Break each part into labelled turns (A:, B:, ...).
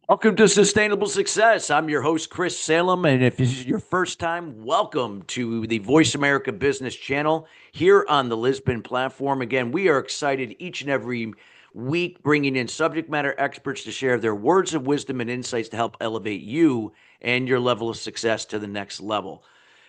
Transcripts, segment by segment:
A: Welcome to Sustainable Success. I'm your host, Chris Salem. And if this is your first time, welcome to the Voice America Business Channel here on the Lisbon platform. Again, we are excited each and every week bringing in subject matter experts to share their words of wisdom and insights to help elevate you and your level of success to the next level.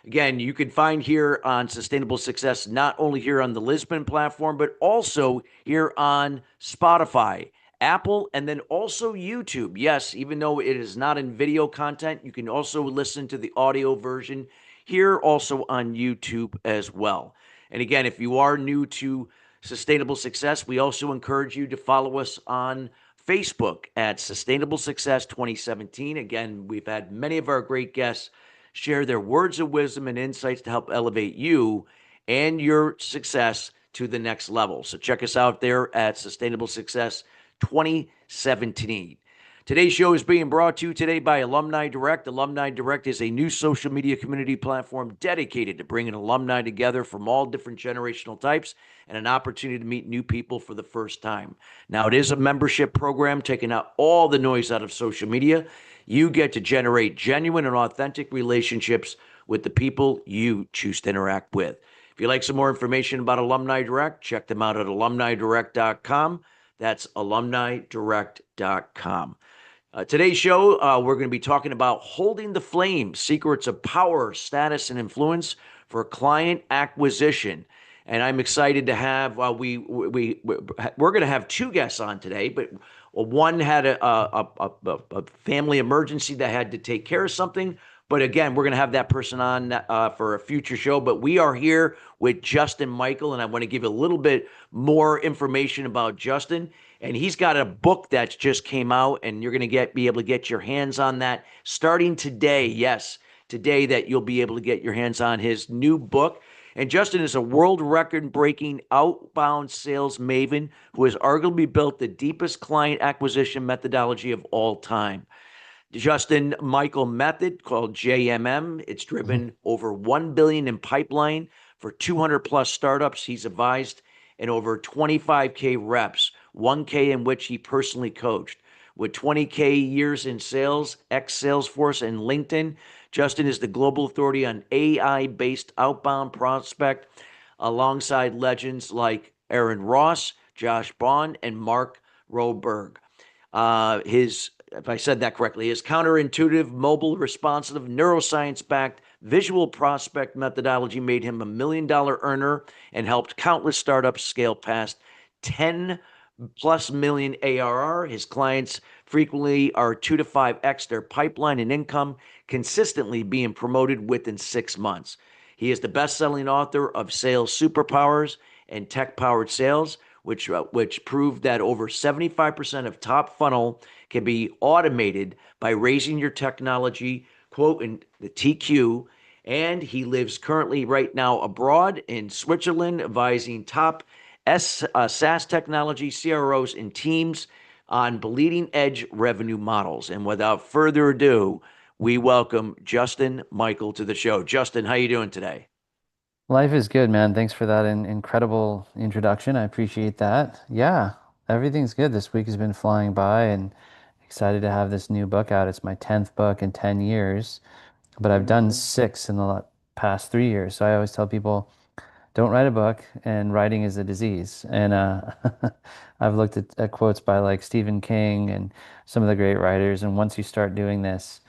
A: Again, you can find here on Sustainable Success, not only here on the Lisbon platform, but also here on Spotify, Apple, and then also YouTube. Yes, even though it is not in video content, you can also listen to the audio version here also on YouTube as well. And again, if you are new to Sustainable Success, we also encourage you to follow us on Facebook at Sustainable Success 2017. Again, we've had many of our great guests share their words of wisdom and insights to help elevate you and your success to the next level. So check us out there at Sustainable Success 2017. Today's show is being brought to you today by Alumni Direct. Alumni Direct is a new social media community platform dedicated to bringing alumni together from all different generational types and an opportunity to meet new people for the first time. Now, it is a membership program taking out all the noise out of social media. You get to generate genuine and authentic relationships with the people you choose to interact with. If you'd like some more information about Alumni Direct, check them out at alumnidirect.com. That's alumnidirect.com. Today's show, we're going to be talking about holding the flame, secrets of power, status, and influence for client acquisition. And I'm excited to have we're going to have two guests on today, but one had a family emergency that had to take care of something. But again, we're going to have that person on for a future show. But we are here with Justin Michael, and I want to give you a little bit more information about Justin. And he's got a book that just came out, and you're going to be able to get your hands on that starting today. Yes, today that you'll be able to get your hands on his new book. And Justin is a world record breaking outbound sales maven who has arguably built the deepest client acquisition methodology of all time. Justin Michael method called JMM. It's
B: Mhm.
A: driven over 1 billion in pipeline for 200 plus startups he's advised and over 25K reps, 1K in which he personally coached. With 20K years in sales, ex Salesforce, and LinkedIn, Justin is the global authority on AI based outbound prospect alongside legends like Aaron Ross, Josh Bond, and Mark Roberg. His, if I said that correctly, his counterintuitive, mobile, responsive, neuroscience backed visual prospect methodology made him $1 million earner and helped countless startups scale past 10 plus million ARR. His clients frequently are 2 to 5x their pipeline and income, consistently being promoted within 6 months. He is the best selling author of Sales Superpowers and Tech Powered Sales, which proved that over 75% of top funnel can be automated by raising your technology quote in the TQ. And he lives currently right now abroad in Switzerland, advising top SaaS technology CROs and teams on bleeding edge revenue models. And without further ado, we welcome Justin Michael to the show. Justin, how you doing today?
B: Life is good, man. Thanks for that incredible introduction. I appreciate that. Yeah, everything's good. This week has been flying by and excited to have this new book out. It's my 10th book in 10 years, but I've done six in the past 3 years. So I always tell people, don't write a book, and writing is a disease. And I've looked at quotes by like Stephen King and some of the great writers. And once you start doing this,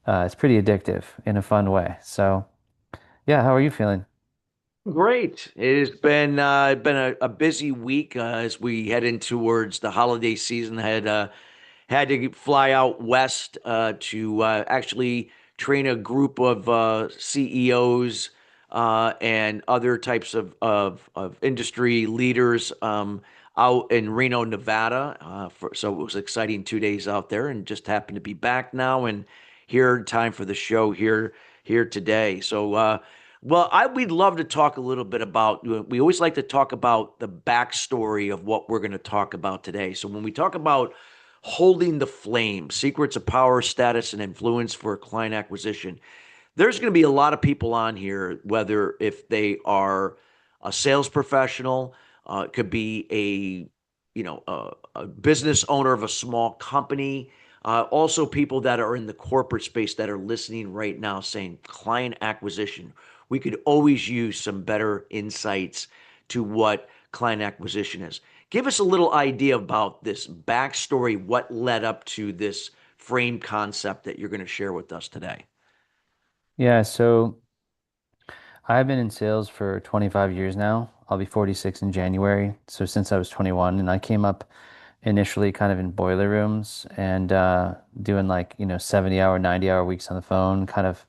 B: it's pretty addictive in a fun way. So yeah, how are you feeling?
A: Great. It has been a busy week as we head in towards the holiday season. Had to fly out west to actually train a group of CEOs and other types of industry leaders out in Reno, Nevada. So it was exciting 2 days out there, and just happened to be back now and here in time for the show here today. So. Well, we'd love to talk a little bit about. We always like to talk about the backstory of what we're going to talk about today. So when we talk about holding the flame, secrets of power, status, and influence for client acquisition, there's going to be a lot of people on here, whether if they are a sales professional, it could be a business owner of a small company, Also, people that are in the corporate space that are listening right now saying client acquisition. We could always use some better insights to what client acquisition is. Give us a little idea about this backstory, what led up to this frame concept that you're going to share with us today.
B: Yeah, so I've been in sales for 25 years now. I'll be 46 in January. So since I was 21, and I came up initially kind of in boiler rooms and doing like, 70-hour, 90-hour weeks on the phone, kind of,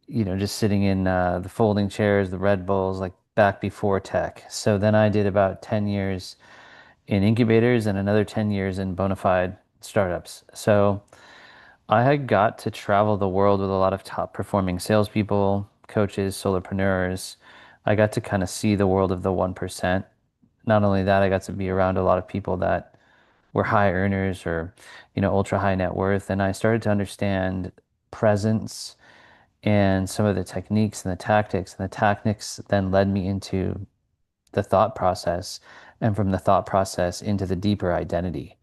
B: just sitting in the folding chairs, the Red Bulls, like back before tech. So then I did about 10 years in incubators and another 10 years in bona fide startups. So I had got to travel the world with a lot of top performing salespeople, coaches, solopreneurs. I got to kind of see the world of the 1%. Not only that, I got to be around a lot of people that were high earners or, ultra high net worth. And I started to understand presence and some of the techniques and the tactics. And the tactics then led me into the thought process, and from the thought process into the deeper identity.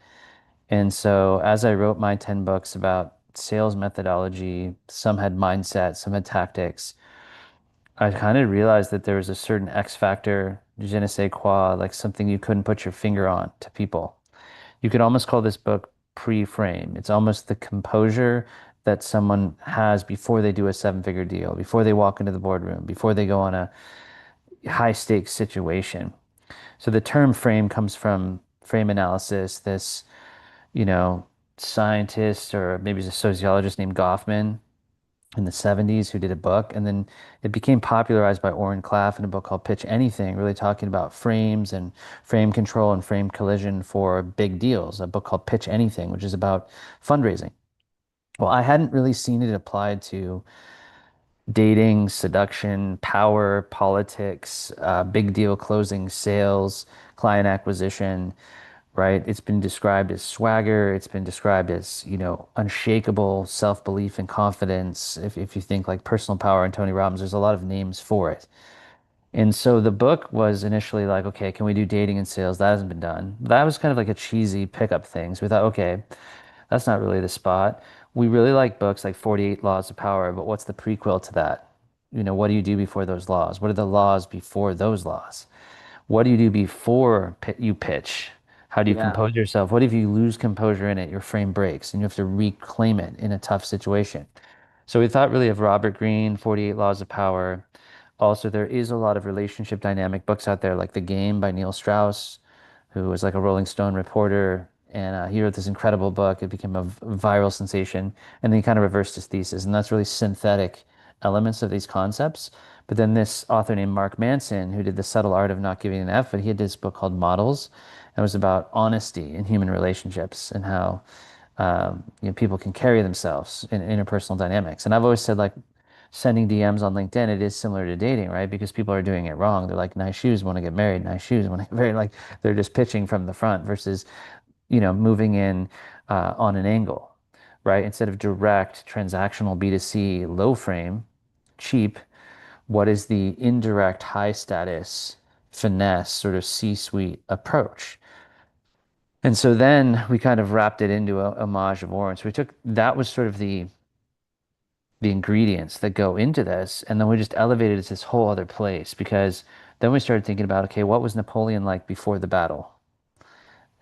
B: And so as I wrote my 10 books about sales methodology, some had mindset, some had tactics, I kind of realized that there was a certain X factor, je ne sais quoi, like something you couldn't put your finger on to people. You could almost call this book pre-frame. It's almost the composure that someone has before they do a seven-figure deal, before they walk into the boardroom, before they go on a high stakes situation. So the term frame comes from frame analysis, this you know, scientist or maybe he's a sociologist named Goffman in the 70s who did a book. And then it became popularized by Oren Klaff in a book called Pitch Anything, really talking about frames and frame control and frame collision for big deals. A book called Pitch Anything, which is about fundraising. Well, I hadn't really seen it applied to dating, seduction, power, politics, big deal closing, sales, client acquisition, right? It's been described as swagger. It's been described as, unshakable self-belief and confidence. If you think like personal power and Tony Robbins, there's a lot of names for it. And so the book was initially like, okay, can we do dating and sales? That hasn't been done. That was kind of like a cheesy pickup thing. So we thought, okay, that's not really the spot. We really like books like 48 Laws of Power, but what's the prequel to that? What do you do before those laws? What are the laws before those laws? What do you do before you pitch? How do you
A: Yeah.
B: compose yourself? What if you lose composure in it? Your frame breaks and you have to reclaim it in a tough situation. So we thought really of Robert Greene, 48 Laws of Power. Also, there is a lot of relationship dynamic books out there, like The Game by Neil Strauss, who was like a Rolling Stone reporter. And he wrote this incredible book. It became a viral sensation. And then he kind of reversed his thesis. And that's really synthetic elements of these concepts. But then this author named Mark Manson, who did The Subtle Art of Not Giving an F, but he had this book called Models. And it was about honesty in human relationships and how people can carry themselves in interpersonal dynamics. And I've always said, like, sending DMs on LinkedIn, it is similar to dating, right? Because people are doing it wrong. They're like, nice shoes, want to get married, nice shoes, want to get married. Like, they're just pitching from the front versus, moving in on an angle, right? Instead of direct transactional B2C, low frame, cheap, what is the indirect high status finesse sort of C-suite approach? And so then we kind of wrapped it into a homage of Orange. So we took that was sort of the ingredients that go into this, and then we just elevated it to this whole other place because then we started thinking about, okay, what was Napoleon like before the battle?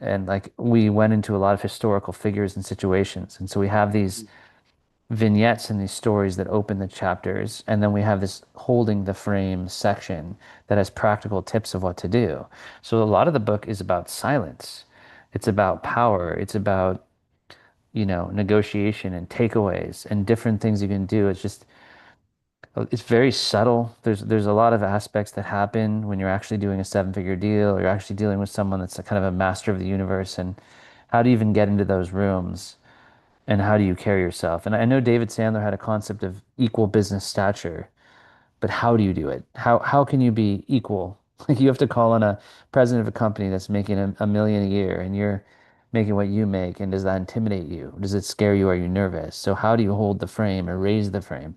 B: And like we went into a lot of historical figures and situations. And so we have these vignettes and these stories that open the chapters. And then we have this holding the frame section that has practical tips of what to do. So a lot of the book is about silence. It's about power. It's about, negotiation and takeaways and different things you can do. It's very subtle. There's a lot of aspects that happen when you're actually doing a seven-figure deal or you're actually dealing with someone that's a kind of a master of the universe. And how do you even get into those rooms? And how do you carry yourself? And I know David Sandler had a concept of equal business stature, but how do you do it? How can you be equal? Like you have to call on a president of a company that's making a million a year and you're making what you make. And does that intimidate you? Does it scare you? Are you nervous? So how do you hold the frame or raise the frame?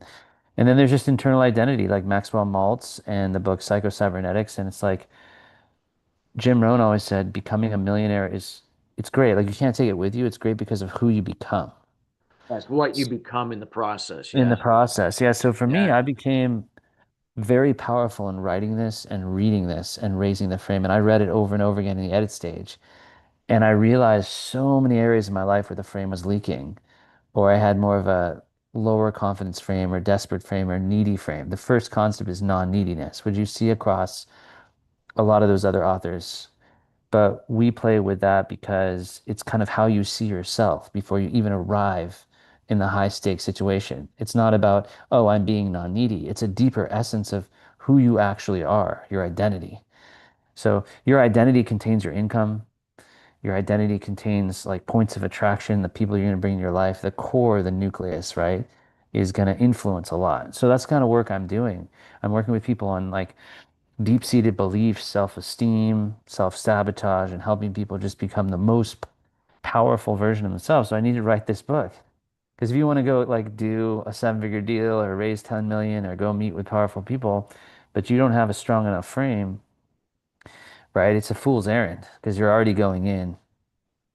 B: And then there's just internal identity, like Maxwell Maltz and the book Psycho Cybernetics. And it's like Jim Rohn always said, becoming a millionaire is it's great. Like you can't take it with you. It's great because of who you become
A: That's what you become in the process.
B: in the
A: Yes.
B: process. Yeah. So for me,
A: Yeah.
B: I became very powerful in writing this and reading this and raising the frame. And I read it over and over again in the edit stage. And I realized so many areas in my life where the frame was leaking, or I had more of a lower confidence frame or desperate frame or needy frame. The first concept is non-neediness, which you see across a lot of those other authors. But we play with that because it's kind of how you see yourself before you even arrive in the high stakes situation. It's not about, oh, I'm being non-needy. It's a deeper essence of who you actually are, your identity. So your identity contains your income. Your identity contains like points of attraction, the people you're going to bring in your life, the core, the nucleus, right, is going to influence a lot. So that's kind of work I'm doing. I'm working with people on like deep-seated beliefs, self-esteem, self-sabotage, and helping people just become the most powerful version of themselves. So I need to write this book. Because if you want to go like do a seven-figure deal or raise 10 million or go meet with powerful people, but you don't have a strong enough frame, right? It's a fool's errand because you're already going in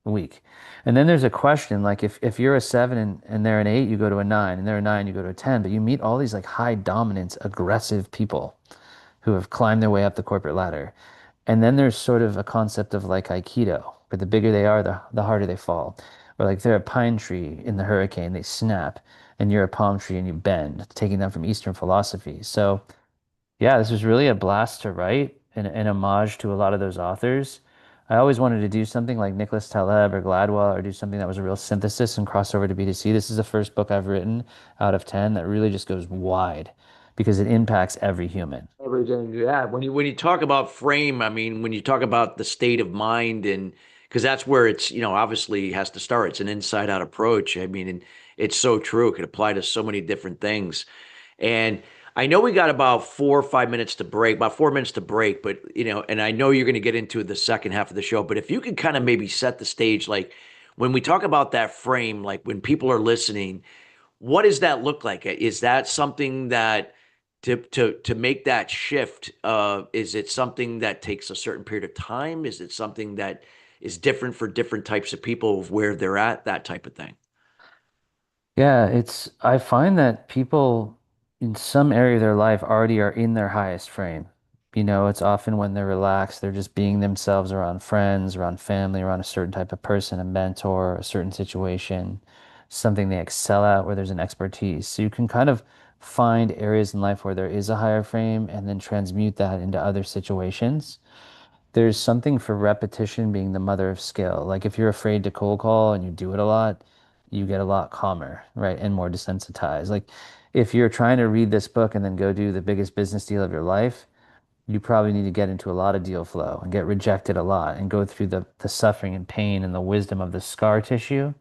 B: weak. And then there's a question like if you're a seven and they're an eight, you go to a nine, and they're a nine, you go to a 10, but you meet all these like high dominance, aggressive people who have climbed their way up the corporate ladder. And then there's sort of a concept of like Aikido, where the bigger they are, the harder they fall. Or like they're a pine tree in the hurricane, they snap, and you're a palm tree and you bend, taking them from Eastern philosophy. So yeah, this was really a blast to write, an homage to a lot of those authors. I always wanted to do something like Nicholas Taleb or Gladwell or do something that was a real synthesis and cross over to B2C. This is the first book I've written out of 10 that really just goes wide because it impacts every human.
A: Everything. Yeah. When you talk about frame, I mean, when you talk about the state of mind, and because that's where it's, obviously has to start. It's an inside out approach. I mean, and it's so true. It could apply to so many different things. And I know we got about 4 or 5 minutes to break, about 4 minutes to break, but and I know you're going to get into the second half of the show, but if you could kind of maybe set the stage, like when we talk about that frame, like when people are listening, what does that look like? Is that something that to make that shift? Is it something that takes a certain period of time? Is it something that is different for different types of people of where they're at, that type of thing?
B: Yeah, I find that people in some area of their life already are in their highest frame. It's often when they're relaxed, they're just being themselves around friends, around family, around a certain type of person, a mentor, a certain situation, something they excel at where there's an expertise. So you can kind of find areas in life where there is a higher frame and then transmute that into other situations. There's something for repetition being the mother of skill. Like if you're afraid to cold call and you do it a lot, you get a lot calmer, right? And more desensitized. Like if you're trying to read this book and then go do the biggest business deal of your life, you probably need to get into a lot of deal flow and get rejected a lot and go through the suffering and pain and the wisdom of the scar tissue,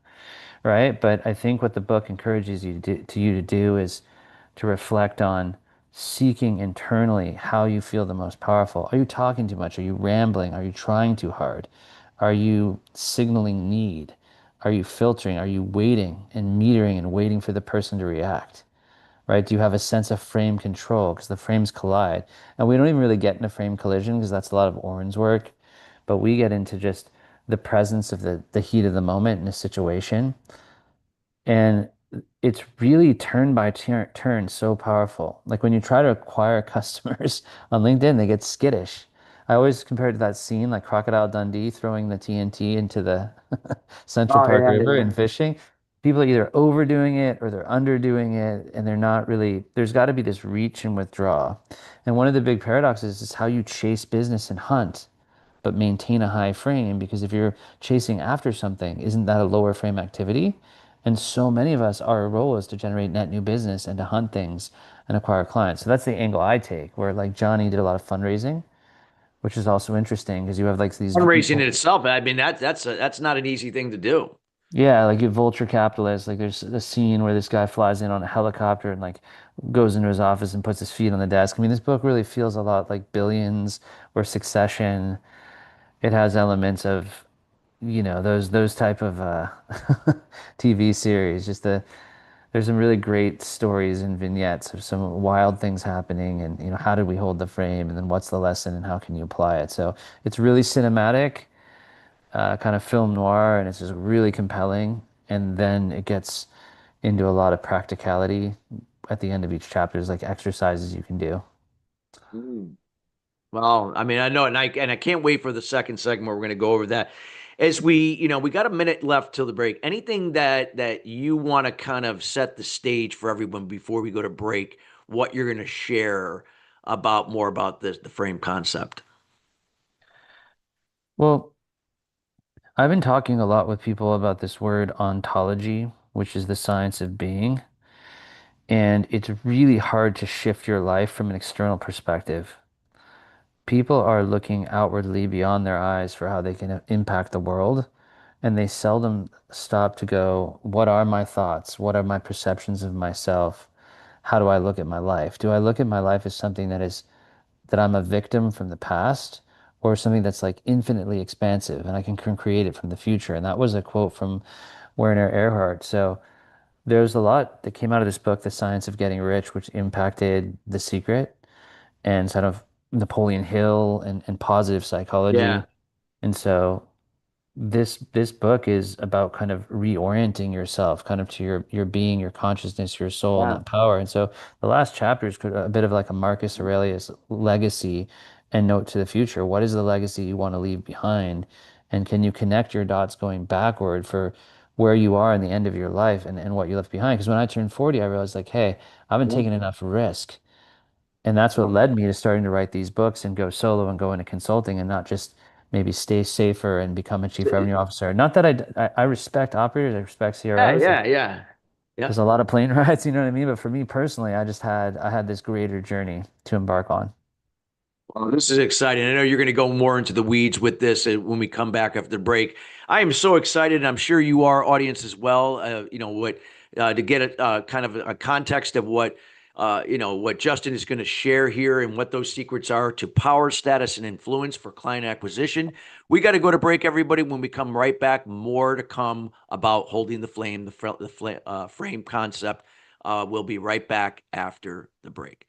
B: right? But I think what the book encourages you to do is to reflect on seeking internally how you feel the most powerful. Are you talking too much? Are you rambling? Are you trying too hard? Are you signaling need? Are you filtering? Are you waiting and metering and waiting for the person to react? Right? Do you have a sense of frame control? Because the frames collide. And we don't even really get into frame collision because that's a lot of Oren's work. But we get into just the presence of the heat of the moment in a situation. And it's really turn by turn so powerful. Like when you try to acquire customers on LinkedIn, they get skittish. I always compare it to that scene, like Crocodile Dundee throwing the TNT into the Central
A: Oh,
B: Park
A: yeah,
B: River
A: yeah.
B: and fishing. People are either overdoing it or they're underdoing it, and they're not really, there's got to be this reach and withdraw. And one of the big paradoxes is how you chase business and hunt but maintain a high frame because if you're chasing after something, isn't that a lower frame activity? And so many of us, our role is to generate net new business and to hunt things and acquire clients. So that's the angle I take, where like Jonny did a lot of fundraising, which is also interesting because you have like these
A: Fundraising in
B: people,
A: itself, I mean, that's not an easy thing to do.
B: yeah, like you vulture capitalists. Like there's a scene where this guy flies in on a helicopter and like goes into his office and puts his feet on the desk. I mean, this book really feels a lot like Billions or Succession. It has elements of those type of TV series. There's some really great stories and vignettes of some wild things happening, and how did we hold the frame, and then what's the lesson, and how can you apply it? So it's really cinematic, kind of film noir, and it's just really compelling. And then it gets into a lot of practicality at the end of each chapter. There's like exercises you can do.
A: Mm. Well, I mean, I know, and I can't wait for the second segment where we're going to go over that. As we got a minute left till the break. Anything that you want to kind of set the stage for everyone before we go to break, what you're going to share about more about the frame concept.
B: Well, I've been talking a lot with people about this word ontology, which is the science of being. And it's really hard to shift your life from an external perspective. People are looking outwardly beyond their eyes for how they can impact the world, and they seldom stop to go, what are my thoughts? What are my perceptions of myself? How do I look at my life? Do I look at my life as something that I'm a victim from the past, or something that's like infinitely expansive and I can create it from the future? And that was a quote from Werner Erhard. So there's a lot that came out of this book, The Science of Getting Rich, which impacted The Secret and sort of Napoleon Hill and positive
A: Yeah.
B: psychology. And so this book is about kind of reorienting yourself kind of to your being, your consciousness, your soul, and
A: Yeah.
B: that power. And so the last chapter is a bit of like a Marcus Aurelius legacy and note to the future. What is the legacy you want to leave behind? And can you connect your dots going backward for where you are in the end of your life and what you left behind? Because when I turned 40, I realized like, hey, I haven't
A: Yeah.
B: taken enough risk. And that's what led me to starting to write these books and go solo and go into consulting and not just maybe stay safer and become a chief revenue officer. Not that I respect operators, I respect
A: Yeah,
B: CROs.
A: yeah, yeah. Yeah.
B: There's a lot of plane rides, you know what I mean? But for me personally, I had this greater journey to embark on.
A: Well, this is exciting. I know you're going to go more into the weeds with this when we come back after the break. I am so excited, and I'm sure you are, audience, as well. What to get a kind of a context of what Justin is going to share here and what those secrets are to power, status, and influence for client acquisition. We got to go to break, everybody. When we come right back, more to come about holding the flame, frame concept. We'll be right back after the break.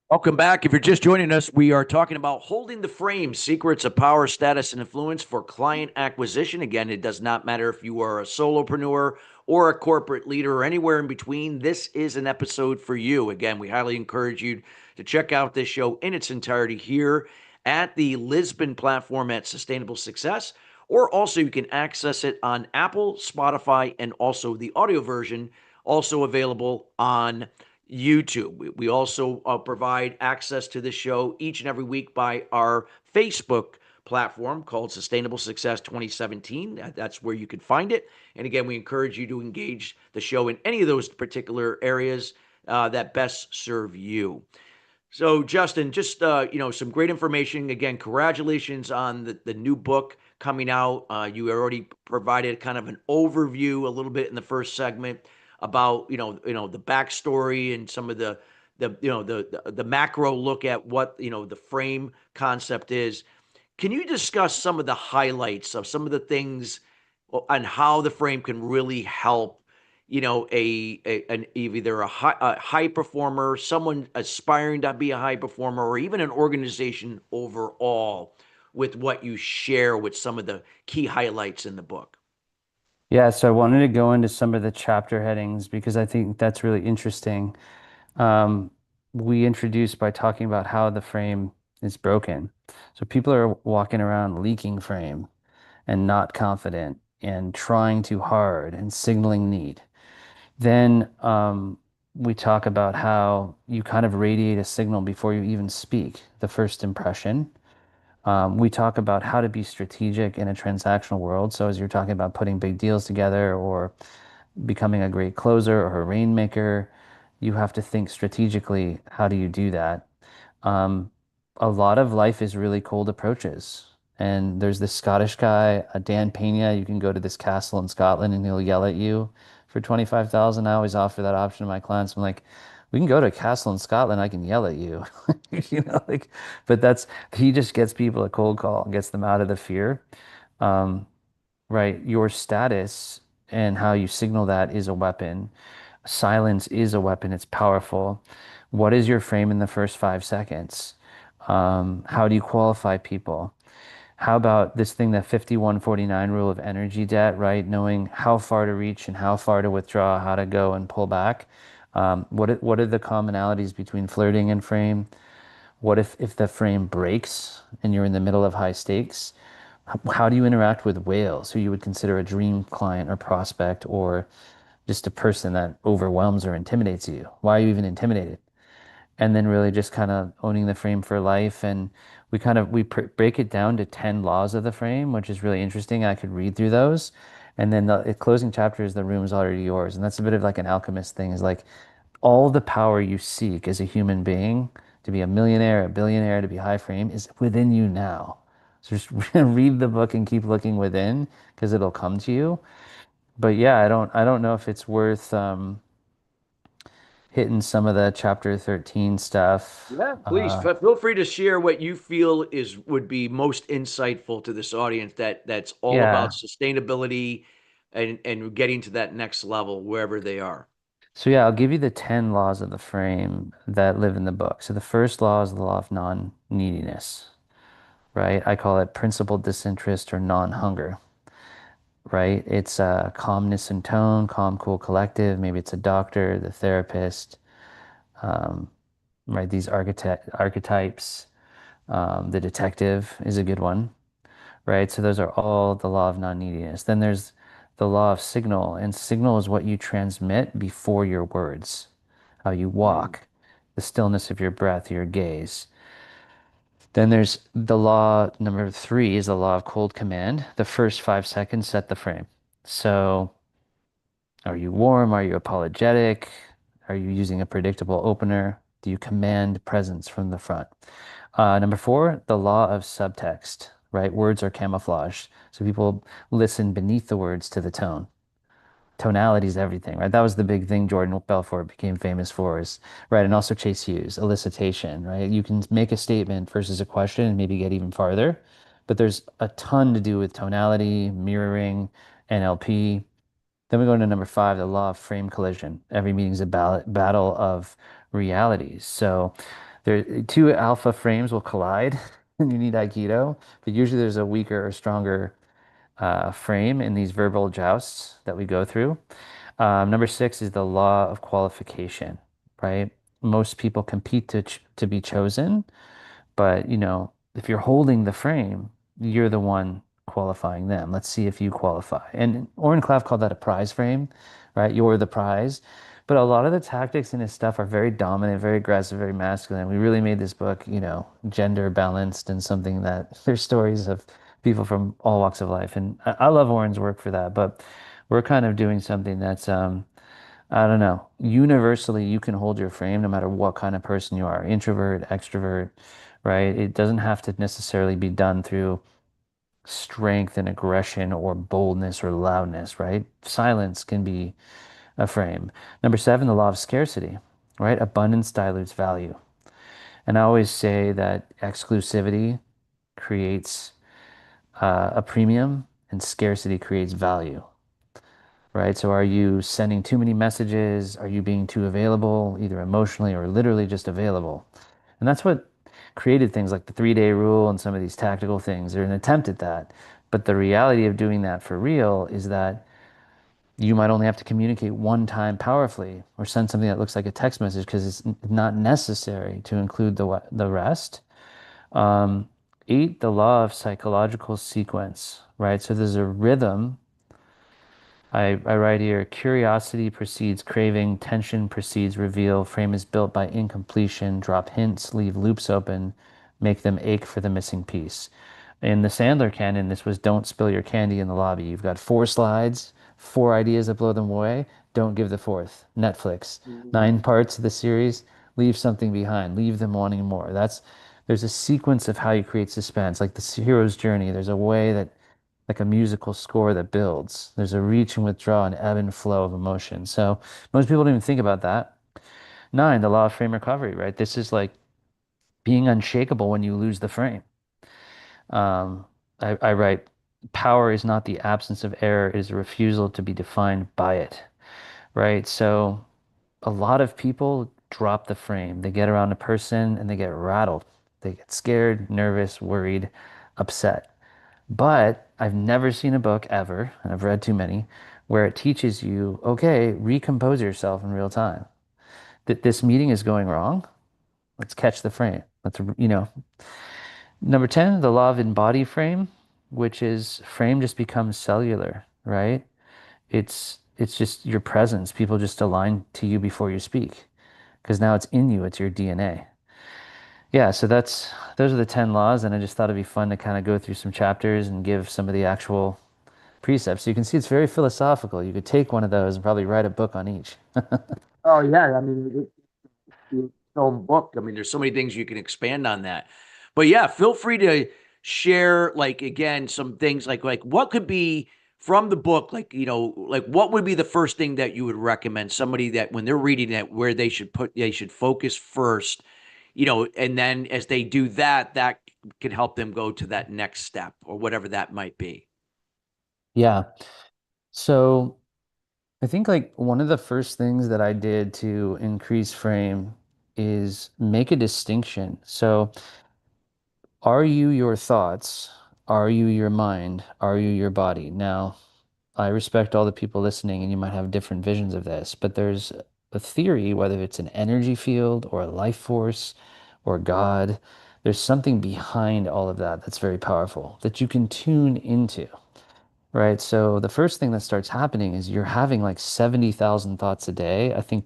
A: Welcome back. If you're just joining us, we are talking about holding the frame, secrets of power, status, and influence for client acquisition. Again, it does not matter if you are a solopreneur or a corporate leader or anywhere in between. This is an episode for you. Again, we highly encourage you to check out this show in its entirety here at the Lisbon platform at Sustainable Success, or also you can access it on Apple, Spotify, and also the audio version, also available on YouTube. We also provide access to this show each and every week by our Facebook platform called Sustainable Success 2017. That's where you can find it. And again, we encourage you to engage the show in any of those particular areas that best serve you. So, Justin, just some great information. Again, congratulations on the new book coming out. You already provided kind of an overview a little bit in the first segment about the backstory and some of the macro look at what the frame concept is. Can you discuss some of the highlights of some of the things on how the frame can really help either a high performer, someone aspiring to be a high performer, or even an organization overall with what you share with some of the key highlights in the book?
B: Yeah, so I wanted to go into some of the chapter headings because I think that's really interesting. Um, we introduced by talking about how the frame is broken. So people are walking around leaking frame and not confident and trying too hard and signaling need. Then we talk about how you kind of radiate a signal before you even speak, the first impression. We talk about how to be strategic in a transactional world. So, as you're talking about putting big deals together or becoming a great closer or a rainmaker, you have to think strategically. How do you do that? Um, a lot of life is really cold approaches. And there's this Scottish guy, Dan Pena. You can go to this castle in Scotland and he'll yell at you for 25,000. I always offer that option to my clients. I'm like, we can go to a castle in Scotland. I can yell at you, like, but he just gets people a cold call and gets them out of the fear. Um, right. Your status and how you signal that is a weapon. Silence is a weapon. It's powerful. What is your frame in the first 5 seconds? How do you qualify people? How about this thing, the 51-49 rule of energy debt, right? Knowing how far to reach and how far to withdraw, how to go and pull back. What are the commonalities between flirting and frame? What if the frame breaks and you're in the middle of high stakes? How do you interact with whales, who you would consider a dream client or prospect, or just a person that overwhelms or intimidates you? Why are you even intimidated? And then really just kind of owning the frame for life. And break it down to 10 laws of the frame, which is really interesting. I could read through those. And then the closing chapter is the room's already yours. And that's a bit of like an alchemist thing, is like all the power you seek as a human being to be a millionaire, a billionaire, to be high frame is within you now. So just read the book and keep looking within because it'll come to you. But yeah, I don't know if it's worth hitting some of the chapter 13 stuff.
A: Yeah, please feel free to share what you feel is would be most insightful to this audience that's all about
B: Yeah.
A: sustainability and getting to that next level wherever they are.
B: So yeah, I'll give you the 10 laws of the frame that live in the book. So the first law is the law of non-neediness, right? I call it principled disinterest or non-hunger, right? It's calmness and tone, calm, cool, collective. Maybe it's a doctor, the therapist, um, right? These archetypes. The detective is a good one, right? So those are all the law of non-neediness. Then there's the law of signal, and signal is what you transmit before your words, how you
A: Mm,
B: walk, the stillness of your breath, your gaze. Then there's the law number three is the law of cold command. The first 5 seconds set the frame. So are you warm? Are you apologetic? Are you using a predictable opener? Do you command presence from the front? Number four, the law of subtext, right? Words are camouflaged. So people listen beneath the words to the tone. Tonality is everything, right? That was the big thing Jordan Belfort became famous for, is right. And also Chase Hughes, elicitation, right? You can make a statement versus a question and maybe get even farther, but there's a ton to do with tonality, mirroring, NLP. Then we go into number five, the law of frame collision. Every meeting is a battle of realities. So two alpha frames will collide and you need Aikido, but usually there's a weaker or stronger frame in these verbal jousts that we go through. Number six is the law of qualification, right? Most people compete to be chosen, but if you're holding the frame, you're the one qualifying them. Let's see if you qualify. And Oren Klaff called that a prize frame, right? You're the prize. But a lot of the tactics in his stuff are very dominant, very aggressive, very masculine. We really made this book, gender balanced and something that there's stories of people from all walks of life. And I love Oren's work for that. But we're kind of doing something that's I don't know. Universally, you can hold your frame no matter what kind of person you are, introvert, extrovert, right? It doesn't have to necessarily be done through strength and aggression or boldness or loudness, right? Silence can be a frame. Number seven, the law of scarcity, right? Abundance dilutes value. And I always say that exclusivity creates a premium and scarcity creates value, right? So are you sending too many messages? Are you being too available, either emotionally or literally just available? And that's what created things like the 3-day rule and some of these tactical things. They're an attempt at that. But the reality of doing that for real is that you might only have to communicate one time powerfully or send something that looks like a text message because it's not necessary to include the rest. Um, 8, the law of psychological sequence, right? So there's a rhythm. I write here, curiosity precedes craving, tension precedes reveal, frame is built by incompletion, drop hints, leave loops open, make them ache for the missing piece. In the Sandler canon, this was don't spill your candy in the lobby. You've got 4 slides, 4 ideas that blow them away. Don't give the fourth. Netflix,
A: Mhm.
B: 9 parts of the series. Leave something behind. Leave them wanting more. There's a sequence of how you create suspense, like the hero's journey. There's a way that, like a musical score that builds. There's a reach and withdraw, an ebb and flow of emotion. So most people don't even think about that. 9, the law of frame recovery, right? This is like being unshakable when you lose the frame. Um, I write, power is not the absence of error, it is a refusal to be defined by it, right? So a lot of people drop the frame. They get around a person and they get rattled. They get scared, nervous, worried, upset. But I've never seen a book ever, and I've read too many, where it teaches you, okay, recompose yourself in real time. That this meeting is going wrong. Let's catch the frame. Number 10, the law of embodied frame, which is frame just becomes cellular, right? It's just your presence. People just align to you before you speak because now it's in you, it's your DNA. Yeah, so those are the 10 laws, and I just thought it'd be fun to kind of go through some chapters and give some of the actual precepts. So you can see it's very philosophical. You could take one of those and probably write a book on each.
A: Oh yeah, I mean, its own book. I mean, there's so many things you can expand on that. But yeah, feel free to share, like, again, some things like what could be from the book, like, like what would be the first thing that you would recommend somebody that when they're reading it, where they should focus first, and then as they do that, that can help them go to that next step or whatever that might be.
B: Yeah. So I think like one of the first things that I did to increase frame is make a distinction. So are you your thoughts? Are you your mind? Are you your body? Now, I respect all the people listening, and you might have different visions of this, but there's a theory, whether it's an energy field or a life force or God, there's something behind all of that that's very powerful that you can tune into, right? So the first thing that starts happening is you're having like 70,000 thoughts a day. I think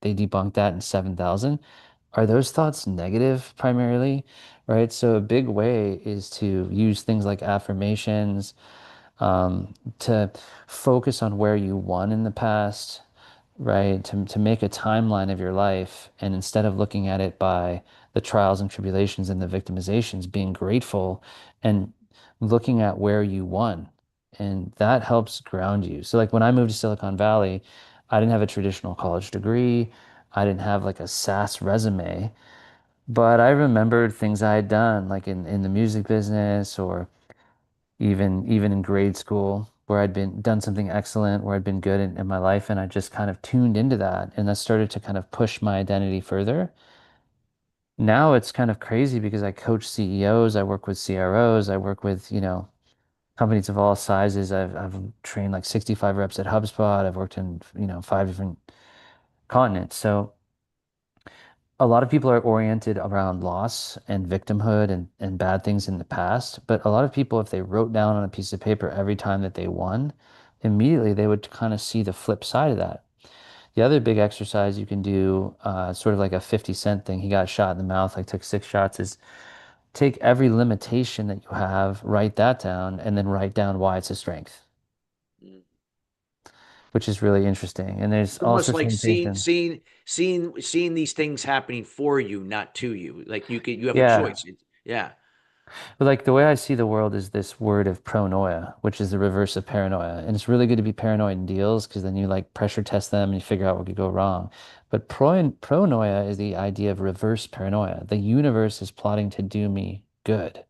B: they debunked that in 7,000. Are those thoughts negative primarily, right? So a big way is to use things like affirmations, to focus on where you won in the past, right? To make a timeline of your life. And instead of looking at it by the trials and tribulations and the victimizations, being grateful and looking at where you won. And that helps ground you. So, like when I moved to Silicon Valley, I didn't have a traditional college degree. I didn't have like a SaaS resume, but I remembered things I had done, like in the music business or even in grade school where I'd been done something excellent, where I'd been good in my life, and I just kind of tuned into that, and that started to kind of push my identity further. Now it's kind of crazy because I coach CEOs, I work with CROs, I work with, companies of all sizes. I've trained like 65 reps at HubSpot. I've worked in, 5 different continents. So a lot of people are oriented around loss and victimhood and bad things in the past. But a lot of people, if they wrote down on a piece of paper every time that they won, immediately they would kind of see the flip side of that. The other big exercise you can do, sort of like a 50 Cent thing, he got shot in the mouth, like took 6 shots, is take every limitation that you have, write that down, and then write down why it's a strength,
A: Mm.
B: which is really interesting. And there's
A: It's
B: all
A: almost
B: sorts of
A: like
B: limitations.
A: seeing these things happening for you, not to you. Like you have a
B: Yeah.
A: choice. Yeah.
B: But like the way I see the world is this word of pronoia, which is the reverse of paranoia. And it's really good to be paranoid in deals because then you like pressure test them and you figure out what could go wrong. But pronoia is the idea of reverse paranoia. The universe is plotting to do me good,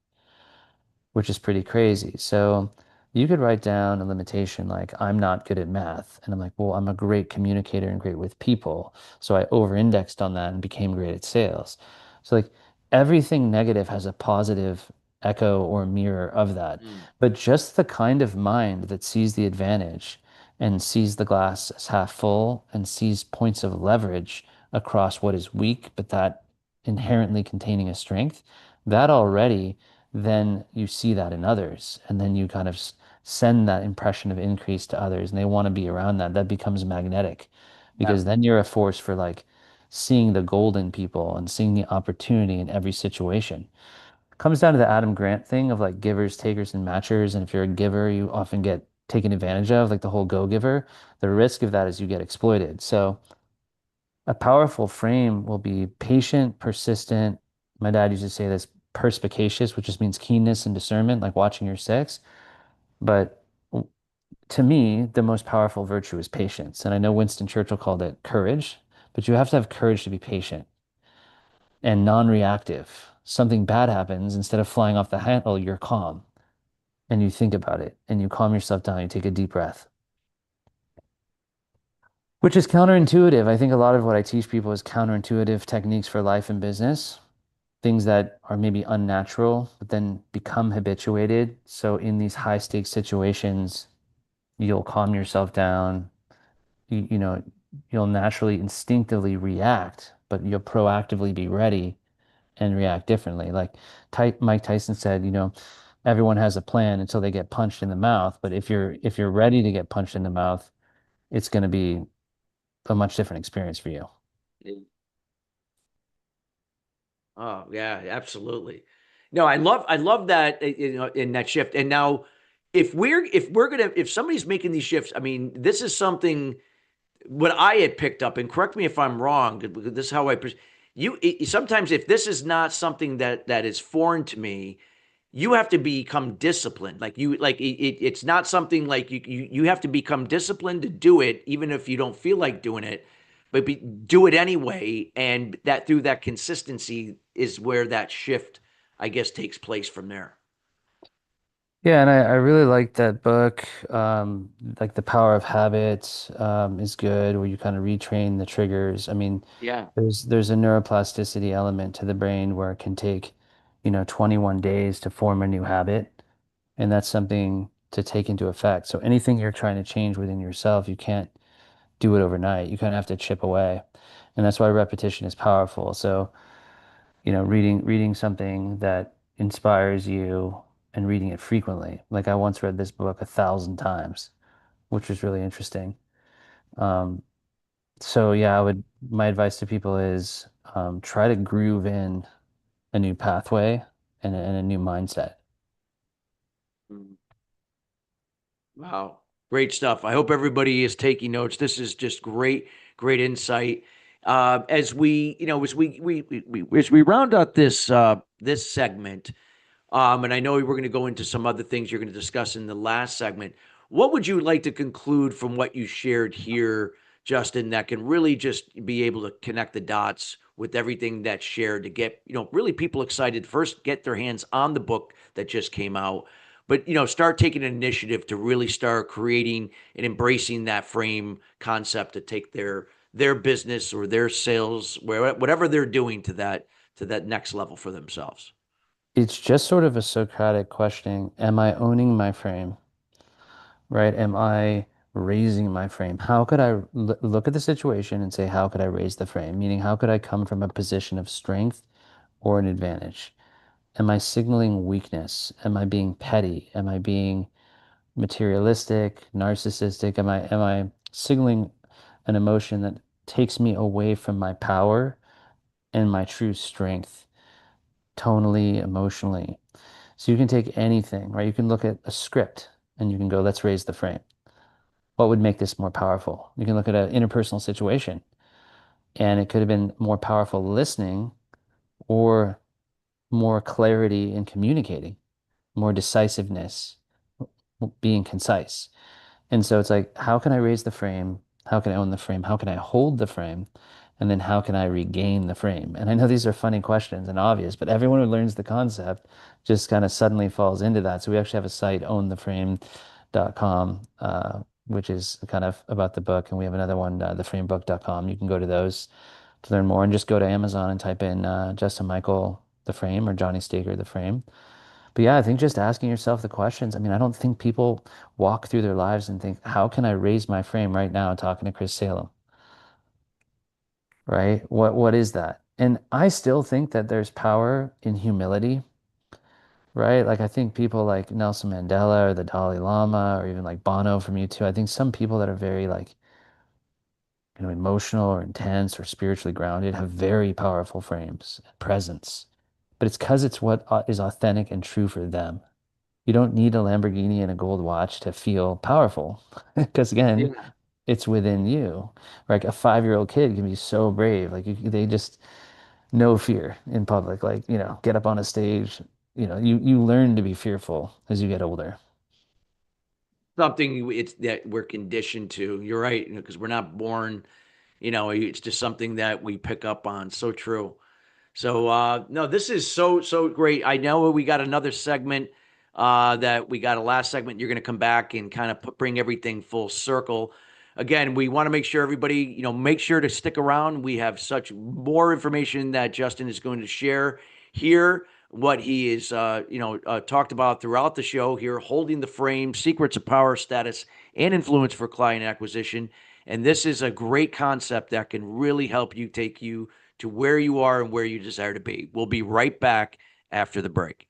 B: which is pretty crazy. So You could write down a limitation like, I'm not good at math. And I'm like, well, I'm a great communicator and great with people. So I over-indexed on that and became great at sales. So, like, everything negative has a positive echo or mirror of that.
A: Mm.
B: But just the kind of mind that sees the advantage and sees the glass as half full and sees points of leverage across what is weak, but that inherently containing a strength, that already, then you see that in others. And then you kind of send that impression of increase to others and they want to be around that. That becomes magnetic
A: Yeah.
B: because then you're a force for like seeing the gold in people and seeing the opportunity in every situation. It comes down to the Adam Grant thing of like givers, takers, and matchers. And if you're a giver, you often get taken advantage of, like the whole go giver. The risk of that is you get exploited. So a powerful frame will be patient, persistent. My dad used to say this perspicacious, which just means keenness and discernment, like watching your six. But to me, the most powerful virtue is patience. And I know Winston Churchill called it courage, but you have to have courage to be patient and non-reactive. Something bad happens, instead of flying off the handle, you're calm and you think about it and you calm yourself down. You take a deep breath, which is counterintuitive. I think a lot of what I teach people is counterintuitive techniques for life and business, things that are maybe unnatural, but then become habituated. So in these high stakes situations, you'll calm yourself down. You know, you'll naturally instinctively react, but you'll proactively be ready and react differently. Like Mike Tyson said, everyone has a plan until they get punched in the mouth. But if you're ready to get punched in the mouth, it's going to be a much different experience for you.
A: Oh, yeah, absolutely. No, I love that, in that shift. And now if we're gonna if somebody's making these shifts, I mean, this is something what I had picked up, and correct me if I'm wrong, because this is how sometimes if this is not something that is foreign to me, you have to become disciplined. It's not something like you have to become disciplined to do it, even if you don't feel like doing it, but do it anyway. And that through that consistency is where that shift, I guess, takes place from there.
B: Yeah, and I really like that book. Like The Power of Habits is good, where you kind of retrain the triggers. I mean,
A: Yeah.
B: there's a neuroplasticity element to the brain where it can take, 21 days to form a new habit, and that's something to take into effect. So anything you're trying to change within yourself, you can't do it overnight. You kind of have to chip away, and that's why repetition is powerful. So reading something that inspires you and reading it frequently. Like I once read this book 1,000 times, which was really interesting. Um, so yeah, my advice to people is try to groove in a new pathway and a new mindset.
A: Mm. Wow. Great stuff. I hope everybody is taking notes. This is just great, great insight. As we, as we round out this segment, and I know we're going to go into some other things you're going to discuss in the last segment. What would you like to conclude from what you shared here, Justin, that can really just be able to connect the dots with everything that's shared to get, really people excited, first get their hands on the book that just came out, but, start taking an initiative to really start creating and embracing that frame concept to take their business or their sales, whatever they're doing to that next level for themselves.
B: It's just sort of a Socratic questioning. Am I owning my frame? Right? Am I raising my frame? How could I look at the situation and say, how could I raise the frame? Meaning, how could I come from a position of strength or an advantage? Am I signaling weakness? Am I being petty? Am I being materialistic, narcissistic? Am I signaling an emotion that takes me away from my power and my true strength, tonally, emotionally? So you can take anything, right? You can look at a script and you can go, let's raise the frame. What would make this more powerful? You can look at an interpersonal situation and it could have been more powerful listening or more clarity in communicating, more decisiveness, being concise. And so it's like, how can I raise the frame? How can I own the frame? How can I hold the frame? And then how can I regain the frame? And I know these are funny questions and obvious, but everyone who learns the concept just kind of suddenly falls into that. So we actually have a site, owntheframe.com, which is kind of about the book. And we have another one, theframebook.com. You can go to those to learn more and just go to Amazon and type in Justin Michael, the frame, or Johnny Staker, the frame. But yeah, I think just asking yourself the questions. I mean, I don't think people walk through their lives and think, how can I raise my frame right now talking to Chris Salem? Right? What is that? And I still think that there's power in humility, right? Like I think people like Nelson Mandela or the Dalai Lama or even like Bono from U2, I think some people that are very like, emotional or intense or spiritually grounded have very powerful frames and presence. But it's because it's what is authentic and true for them. You don't need a Lamborghini and a gold watch to feel powerful because again,
A: Yeah.
B: it's within you. Like a 5-year-old kid can be so brave. Like they just no fear in public. Like, get up on a stage. You learn to be fearful as you get older.
A: Something it's that we're conditioned to. You're right, because we're not born, it's just something that we pick up on. So true. So no, this is so great. I know we got another segment that we got a last segment. You're going to come back and kind of bring everything full circle. Again, we want to make sure everybody, make sure to stick around. We have such more information that Justin is going to share here. What he is, talked about throughout the show here, holding the frame, secrets of power, status, and influence for client acquisition. And this is a great concept that can really help you take you to where you are and where you desire to be. We'll be right back after the break.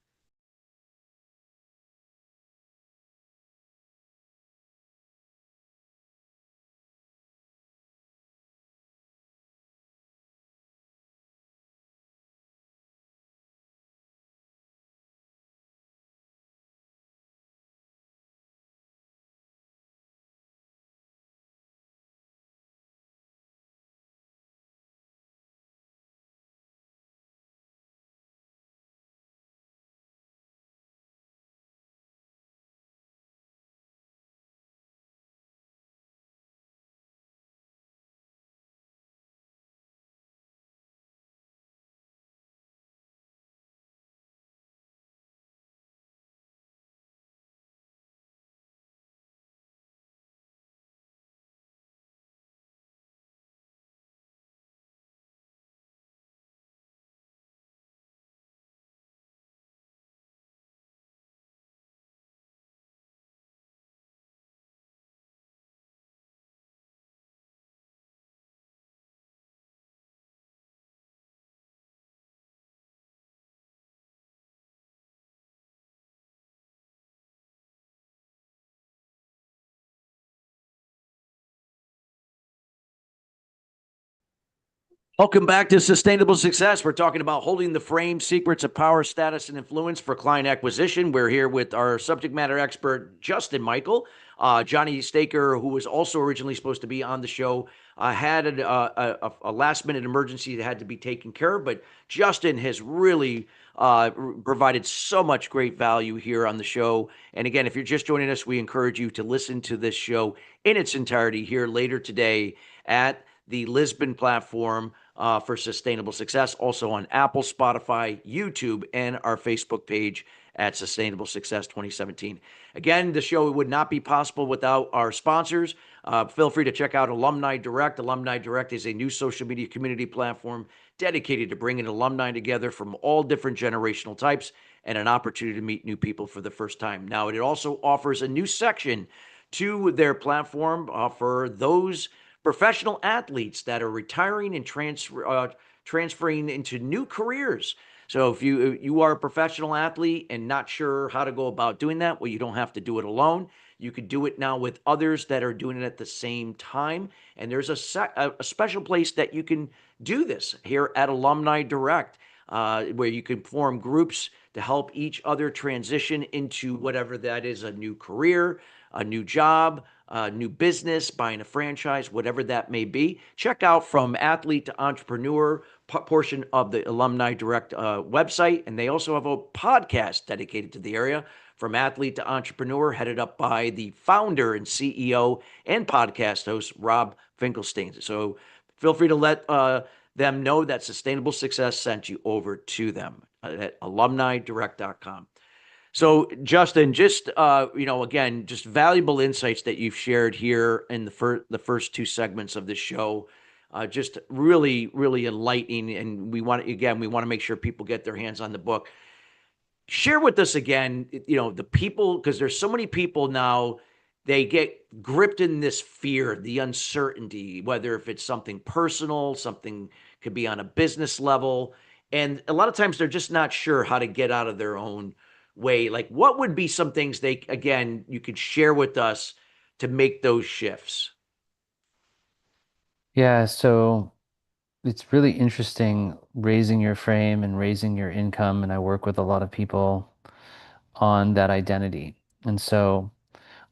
A: Welcome back to Sustainable Success. We're talking about holding the frame, secrets of power, status, and influence for client acquisition. We're here with our subject matter expert, Justin Michael. Jonny Staker, who was also originally supposed to be on the show, had a last minute emergency that had to be taken care of. But Justin has really provided so much great value here on the show. And again, if you're just joining us, we encourage you to listen to this show in its entirety here later today at the Lisbon platform for sustainable success, also on Apple, Spotify, YouTube, and our Facebook page at Sustainable Success 2017. Again, the show would not be possible without our sponsors. Feel free to check out Alumni Direct. Alumni Direct is a new social media community platform dedicated to bringing alumni together from all different generational types and an opportunity to meet new people for the first time. Now, it also offers a new section to their platform for those professional athletes that are retiring and transferring into new careers. So if you are a professional athlete and not sure how to go about doing that, well, you don't have to do it alone. You could do it now with others that are doing it at the same time. And there's a special place that you can do this here at Alumni Direct, where you can form groups to help each other transition into whatever that is, a new career, a new job, a new business, buying a franchise, whatever that may be. Check out From Athlete to Entrepreneur portion of the Alumni Direct website. And they also have a podcast dedicated to the area, From Athlete to Entrepreneur, headed up by the founder and CEO and podcast host, Rob Finkelstein. So feel free to let them know that Sustainable Success sent you over to them at alumnidirect.com. So, Justin, just again, just valuable insights that you've shared here in the first two segments of the show. Just really, really enlightening, and we want to make sure people get their hands on the book. Share with us again, the people, because there's so many people now, they get gripped in this fear, the uncertainty, whether if it's something personal, something could be on a business level. And a lot of times they're just not sure how to get out of their own way. Like, what would be some things again, you could share with us to make those shifts?
B: Yeah, so it's really interesting raising your frame and raising your income. And I work with a lot of people on that identity. And so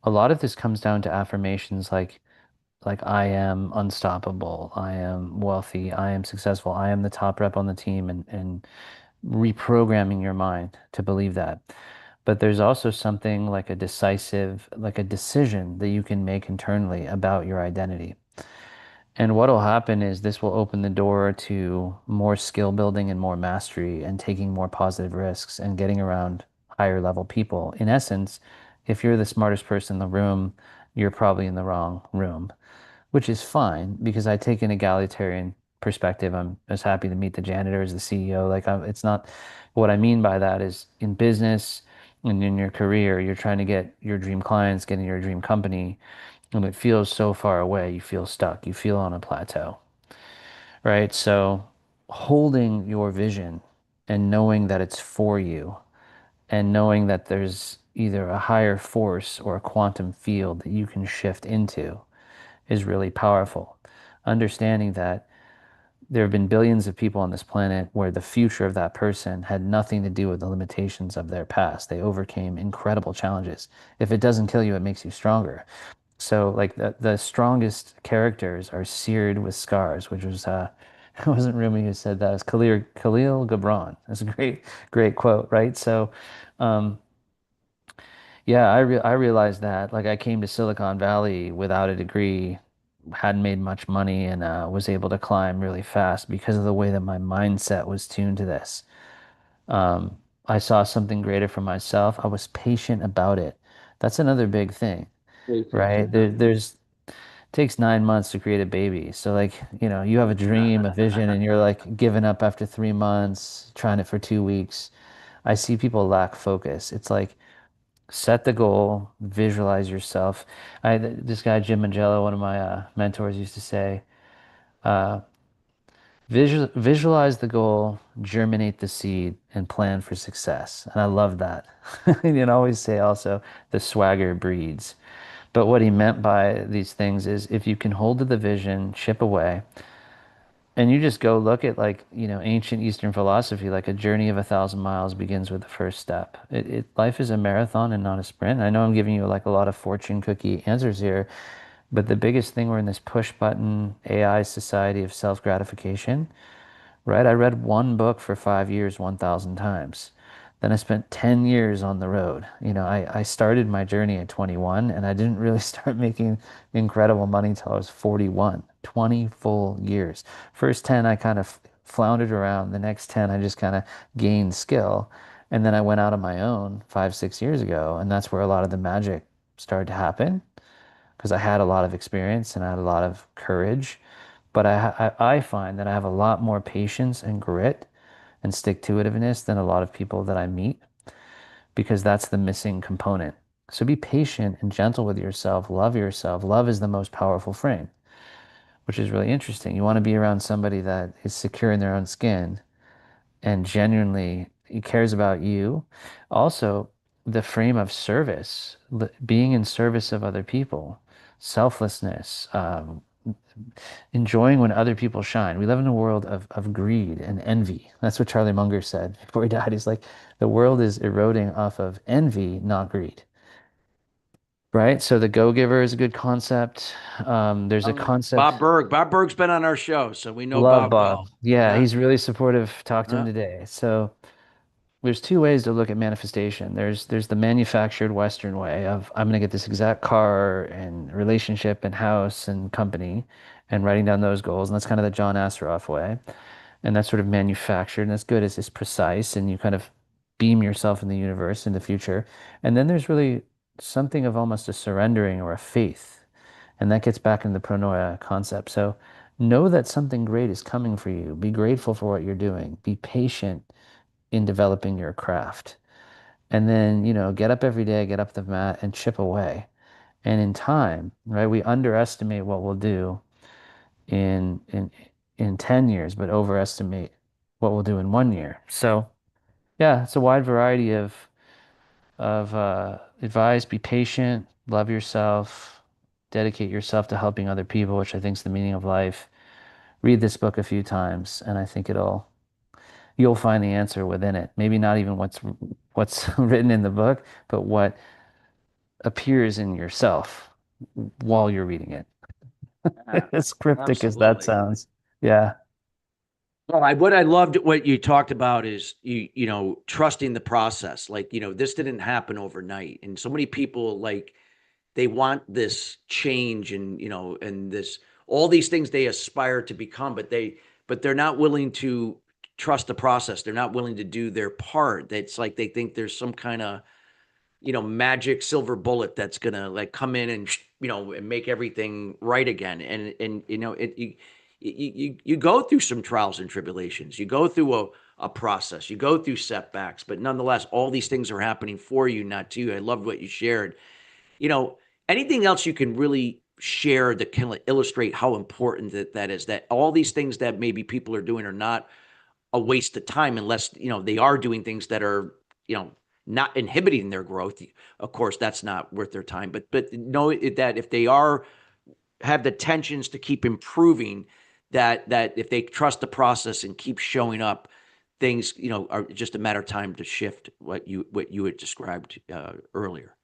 B: a lot of this comes down to affirmations like I am unstoppable, I am wealthy, I am successful, I am the top rep on the team, and reprogramming your mind to believe that. But there's also something like a decisive, like a decision that you can make internally about your identity. And what will happen is this will open the door to more skill building and more mastery and taking more positive risks and getting around higher level people. In essence, if you're the smartest person in the room, you're probably in the wrong room, which is fine because I take an egalitarian perspective. I'm as happy to meet the janitor as the CEO. It's not what I mean by that is in business and in your career, you're trying to get your dream clients, getting your dream company, and it feels so far away. You feel stuck. You feel on a plateau, right? So holding your vision and knowing that it's for you and knowing that there's either a higher force or a quantum field that you can shift into is really powerful. Understanding that there have been billions of people on this planet where the future of that person had nothing to do with the limitations of their past. They overcame incredible challenges. If it doesn't kill you, it makes you stronger. So like the strongest characters are seared with scars, which was it wasn't Rumi who said that. It was Khalil Gibran. That's a great quote, right? So yeah, I realized that. Like I came to Silicon Valley without a degree, hadn't made much money, and was able to climb really fast because of the way that my mindset was tuned to this. Um, I saw something greater for myself. I was patient about it. That's another big thing,
A: Patience,
B: right?
A: yeah.
B: There's takes 9 months to create a baby. So like, you have a dream, a vision, and you're like giving up after 3 months, trying it for 2 weeks. I see people lack focus. It's like set the goal, visualize yourself. This guy Jim Mangello, one of my mentors, used to say, uh, visualize the goal, germinate the seed, and plan for success. And I love that. And always say also, the swagger breeds. But what he meant by these things is if you can hold to the vision, chip away, and you just go look at like, ancient Eastern philosophy, like a journey of 1,000 miles begins with the first step. Life is a marathon and not a sprint. I know I'm giving you like a lot of fortune cookie answers here, but the biggest thing, we're in this push button AI society of self-gratification, right? I read one book for 5 years, 1,000 times. Then I spent 10 years on the road. I started my journey at 21 and I didn't really start making incredible money until I was 41, 20 full years. First 10, I kind of floundered around. The next 10, I just kind of gained skill. And then I went out on my own 5, 6 years ago. And that's where a lot of the magic started to happen because I had a lot of experience and I had a lot of courage. But I find that I have a lot more patience and grit and stick-to-itiveness than a lot of people that I meet because that's the missing component. So be patient and gentle with yourself. Love yourself. Love is the most powerful frame, which is really interesting. You want to be around somebody that is secure in their own skin and genuinely cares about you. Also, the frame of service, being in service of other people, selflessness, enjoying when other people shine. We live in a world of greed and envy. That's what Charlie Munger said before he died. He's like, the world is eroding off of envy, not greed. Right? So the go-giver is a good concept. There's a concept.
A: Bob Berg. Bob Berg's been on our show, so we know
B: Love
A: Bob
B: Bob.
A: well.
B: Yeah,
A: Yeah.
B: he's really supportive. Talk to him
A: Yeah.
B: today. So there's two ways to look at manifestation. There's the manufactured Western way of I'm gonna get this exact car and relationship and house and company and writing down those goals. And that's kind of the John Assaraf way. And that's sort of manufactured and that's good. It's precise and you kind of beam yourself in the universe in the future. And then there's really something of almost a surrendering or a faith. And that gets back into the pronoia concept. So know that something great is coming for you. Be grateful for what you're doing. Be patient in developing your craft. And then, get up every day, get up the mat and chip away. And in time, right, we underestimate what we'll do in in in 10 years, but overestimate what we'll do in 1 year. So, yeah, it's a wide variety of advice. Be patient, love yourself, dedicate yourself to helping other people, which I think is the meaning of life. Read this book a few times, and I think you'll find the answer within it. Maybe not even what's written in the book, but what appears in yourself while you're reading it.
A: Yeah,
B: As cryptic as that
A: absolutely.
B: sounds. Yeah.
A: Well, what I loved what you talked about is trusting the process. Like, this didn't happen overnight. And so many people like they want this change and and this all these things they aspire to become, but they're not willing to trust the process. They're not willing to do their part. It's like they think there's some kind of magic silver bullet that's gonna like come in and and make everything right again. And you go through some trials and tribulations. You go through a process. You go through setbacks, but nonetheless, all these things are happening for you, not to you. I loved what you shared. You know, Anything else you can really share that can illustrate how important that is? That all these things that maybe people are doing are not a waste of time unless they are doing things that are you know not inhibiting their growth. Of course, that's not worth their time. But know that if they are have the tensions to keep improving, that if they trust the process and keep showing up, things are just a matter of time to shift. What you had described earlier.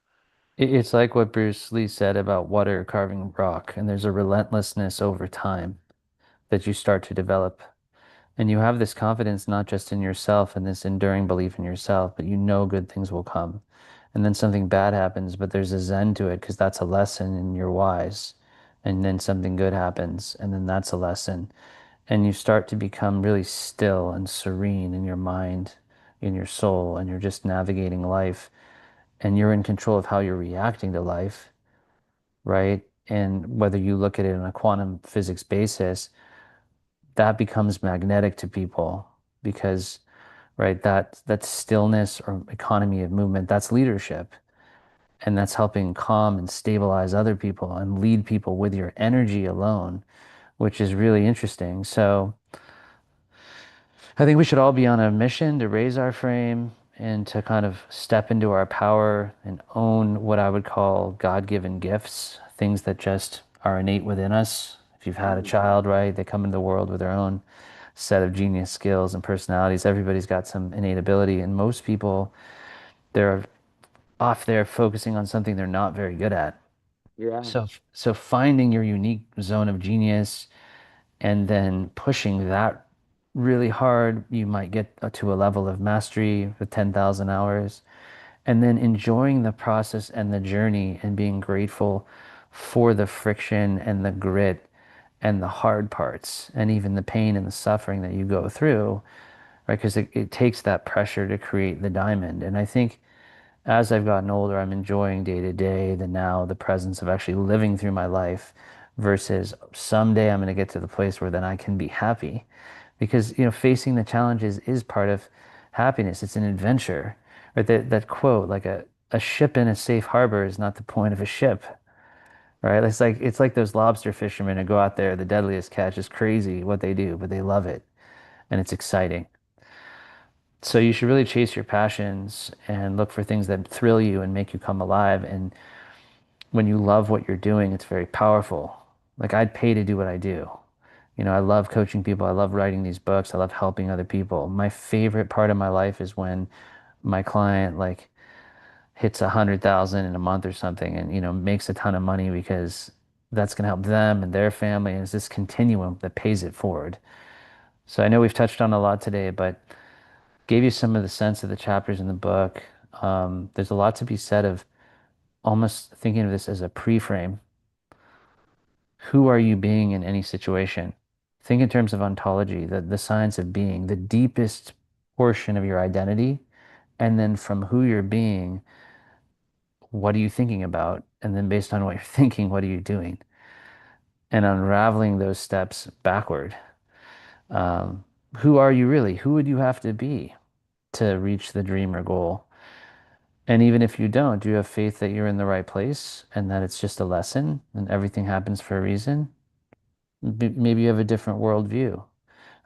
B: It's like what Bruce Lee said about water carving rock, and there's a relentlessness over time that you start to develop. And you have this confidence not just in yourself and this enduring belief in yourself, but you know good things will come. And then something bad happens, but there's a zen to it because that's a lesson and you're wise. And then something good happens, and then that's a lesson. And you start to become really still and serene in your mind, in your soul, and you're just navigating life. And you're in control of how you're reacting to life, right? And whether you look at it on a quantum physics basis, that becomes magnetic to people because right that stillness or economy of movement, that's leadership, and that's helping calm and stabilize other people and lead people with your energy alone, which is really interesting. So I think we should all be on a mission to raise our frame and to kind of step into our power and own what I would call God-given gifts, things that just are innate within us. If you've had a
A: Mm,
B: child, right, they come into the world with their own set of genius skills and personalities. Everybody's got some innate ability, and most people, they're off there focusing on something they're not very good at.
A: yeah.
B: So finding your unique zone of genius and then pushing that really hard, you might get to a level of mastery with 10,000 hours, and then enjoying the process and the journey and being grateful for the friction and the grit and the hard parts and even the pain and the suffering that you go through, right? Because it takes that pressure to create the diamond. And I think as I've gotten older, I'm enjoying day to day, the now, the presence of actually living through my life versus someday I'm going to get to the place where then I can be happy. Because, facing the challenges is part of happiness. It's an adventure. Right? That quote, like a ship in a safe harbor is not the point of a ship. Right? It's like those lobster fishermen who go out there, the deadliest catch is crazy what they do, but they love it and it's exciting. So you should really chase your passions and look for things that thrill you and make you come alive. And when you love what you're doing, it's very powerful. Like I'd pay to do what I do. I love coaching people. I love writing these books. I love helping other people. My favorite part of my life is when my client like hits 100,000 in a month or something and, makes a ton of money because that's going to help them and their family. And it's this continuum that pays it forward. So I know we've touched on a lot today, but gave you some of the sense of the chapters in the book. There's a lot to be said of almost thinking of this as a pre-frame. Who are you being in any situation? Think in terms of ontology, the science of being, the deepest portion of your identity, and then from who you're being, what are you thinking about? And then based on what you're thinking, what are you doing? And unraveling those steps backward. Um, who are you really? Who would you have to be to reach the dream or goal? And even if you don't, do you have faith that you're in the right place and that it's just a lesson and everything happens for a reason? Maybe you have a different worldview.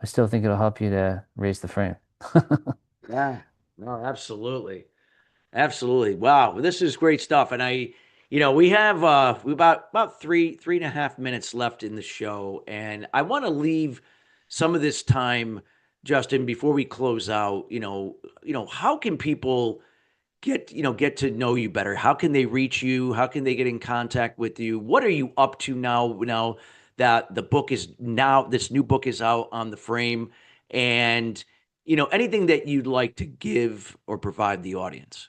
B: I still think it'll help you to raise the frame.
A: Yeah. No, absolutely. Absolutely. Wow. Well, this is great stuff. And we have we about three and a half minutes left in the show. And I want to leave some of this time, Justin, before we close out, how can people get to know you better? How can they reach you? How can they get in contact with you? What are you up to now that this new book is out on the frame? And anything that you'd like to give or provide the audience.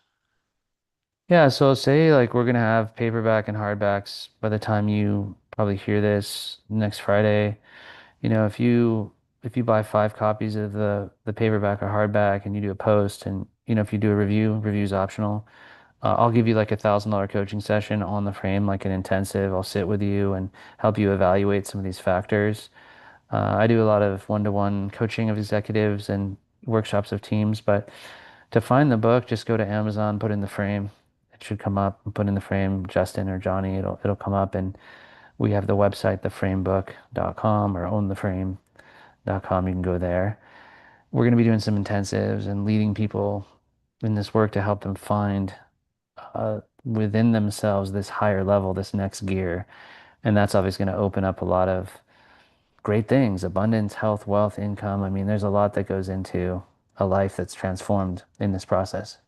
B: Yeah, so say like we're gonna have paperback and hardbacks by the time you probably hear this next Friday. If you buy 5 copies of the paperback or hardback and you do a post and if you do a review's optional. I'll give you like $1,000 coaching session on the frame, like an intensive. I'll sit with you and help you evaluate some of these factors. I do a lot of one-to-one coaching of executives and workshops of teams, but to find the book, just go to Amazon, put in the frame. It should come up, put in the frame, Justin or Jonny, it'll come up, and we have the website, theframebook.com or owntheframe.com. You can go there. We're going to be doing some intensives and leading people in this work to help them find within themselves this higher level, this next gear. And that's obviously going to open up a lot of great things, abundance, health, wealth, income. I mean, there's a lot that goes into a life that's transformed in this process.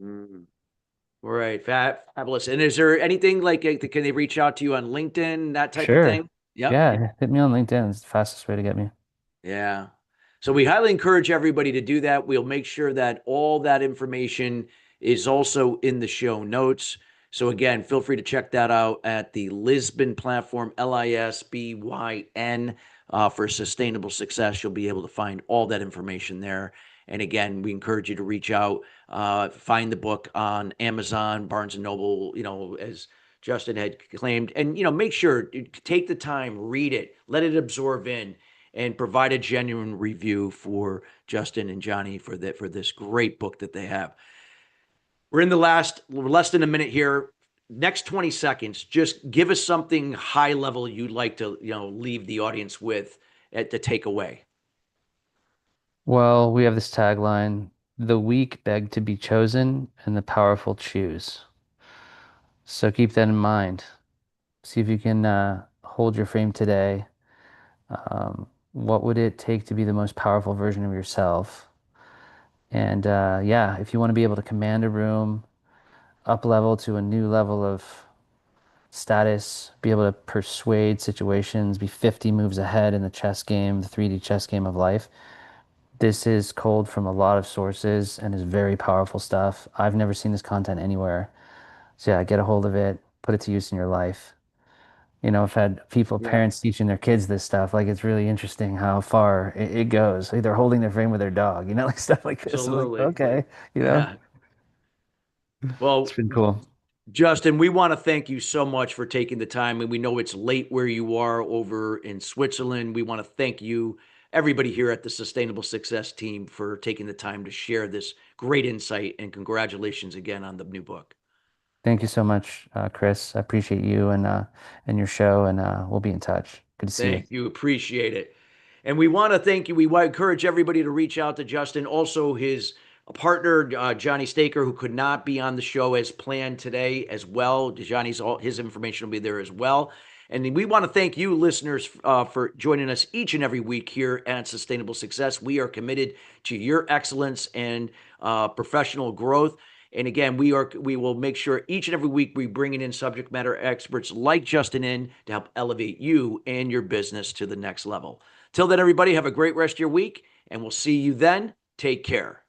A: Mm. Right. Fabulous. And is there anything like, can they reach out to you on LinkedIn, that type of
B: Sure.
A: thing? Yep.
B: Yeah, hit me on LinkedIn. It's the fastest way to get me.
A: Yeah. So we highly encourage everybody to do that. We'll make sure that all that information is also in the show notes. So again, feel free to check that out at the Lisbon platform, LISBYN, for sustainable success. You'll be able to find all that information there. And again, we encourage you to reach out, find the book on Amazon, Barnes and Noble, as Justin had claimed, and make sure take the time, read it, let it absorb in, and provide a genuine review for Justin and Jonny for this great book that they have. We're in the less than a minute here. Next 20 seconds, just give us something high level you'd like to leave the audience with at the takeaway.
B: Well, we have this tagline, the weak beg to be chosen and the powerful choose. So keep that in mind. See if you can hold your frame today. What would it take to be the most powerful version of yourself? And yeah, if you want to be able to command a room, up level to a new level of status, be able to persuade situations, be 50 moves ahead in the chess game, the 3D chess game of life. This is culled from a lot of sources and is very powerful stuff. I've never seen this content anywhere. So yeah, get a hold of it, put it to use in your life. I've had
A: Yeah,
B: parents teaching their kids this stuff. Like it's really interesting how far it goes. Like they're holding their frame with their dog, like stuff like this. I'm like,
A: absolutely.
B: okay,
A: Yeah.
B: it's
A: Well,
B: been cool.
A: Justin, we want to thank you so much for taking the time. And we know it's late where you are over in Switzerland. We want to thank you, everybody here at the Sustainable Success team, for taking the time to share this great insight. And congratulations again on the new book.
B: Thank you so much, Chris. I appreciate you and your show, and we'll be in touch. Good to see you.
A: Thank you. Appreciate it. And we want to thank you. We encourage everybody to reach out to Justin. Also, his partner, Jonny Staker, who could not be on the show as planned today as well. Johnny's his information will be there as well. And we want to thank you, listeners, for joining us each and every week here at Sustainable Success. We are committed to your excellence and professional growth. And again, we will make sure each and every week we bringing in subject matter experts like Justin in to help elevate you and your business to the next level. Till then, everybody, have a great rest of your week, and we'll see you then. Take care.